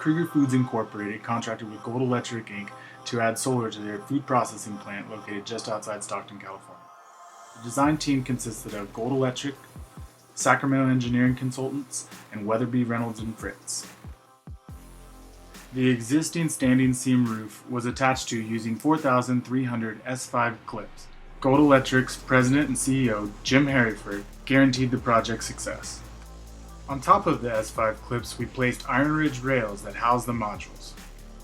Kruger Foods Incorporated contracted with Gold Electric Inc. to add solar to their food processing plant located just outside Stockton, California. The design team consisted of Gold Electric, Sacramento Engineering Consultants, and Weatherby, Reynolds and Fritz. The existing standing seam roof was attached to using 4,300 S5 clips. Gold Electric's president and CEO, Jim Harryford, guaranteed the project's success. On top of the S5 clips, we placed iron ridge rails that housed the modules.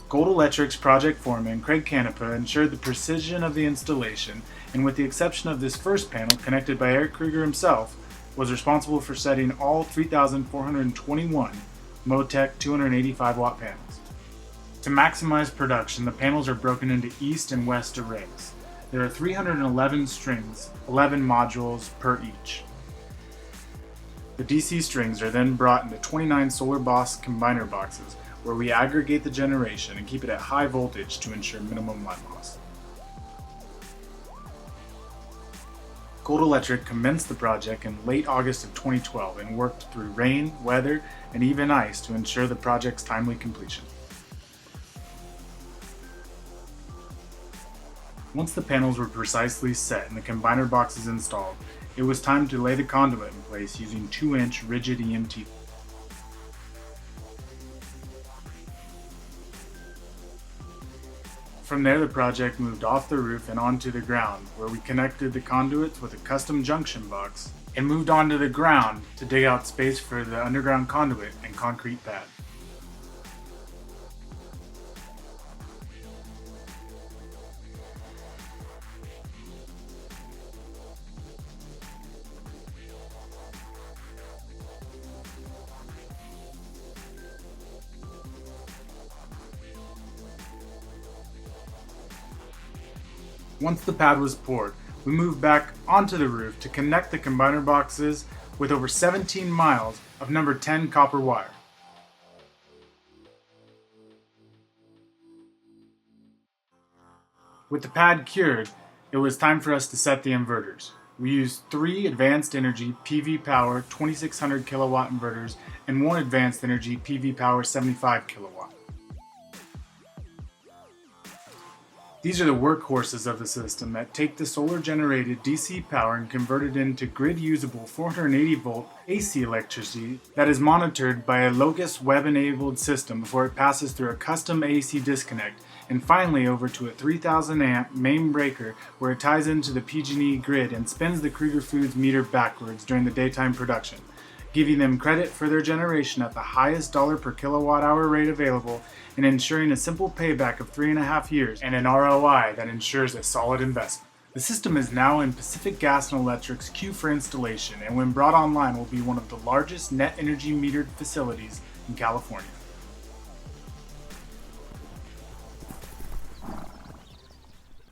Gold Electric's project foreman, Craig Canepa, ensured the precision of the installation, and with the exception of this first panel connected by Eric Kruger himself, was responsible for setting all 3,421 Motec 285 watt panels. To maximize production, the panels are broken into east and west arrays. There are 311 strings, 11 modules per each. The DC strings are then brought into 29 Solar Boss combiner boxes where we aggregate the generation and keep it at high voltage to ensure minimum line loss. Gold Electric commenced the project in late August of 2012 and worked through rain, weather, and even ice to ensure the project's timely completion. Once the panels were precisely set and the combiner boxes installed, it was time to lay the conduit in place using 2-inch rigid EMT. From there, the project moved off the roof and onto the ground, where we connected the conduits with a custom junction box and moved onto the ground to dig out space for the underground conduit and concrete pad. Once the pad was poured, we moved back onto the roof to connect the combiner boxes with over 17 miles of number 10 copper wire. With the pad cured, it was time for us to set the inverters. We used 3 Advanced Energy PV Power 2600 kilowatt inverters and 1 Advanced Energy PV Power 75 kilowatt. These are the workhorses of the system that take the solar-generated DC power and convert it into grid-usable 480-volt AC electricity that is monitored by a Locus web-enabled system before it passes through a custom AC disconnect and finally over to a 3,000-amp main breaker where it ties into the PG&E grid and spins the Kruger Foods meter backwards during the daytime production, giving them credit for their generation at the highest dollar per kilowatt hour rate available and ensuring a simple payback of 3.5 years and an ROI that ensures a solid investment. The system is now in Pacific Gas and Electric's queue for installation and when brought online will be one of the largest net energy metered facilities in California.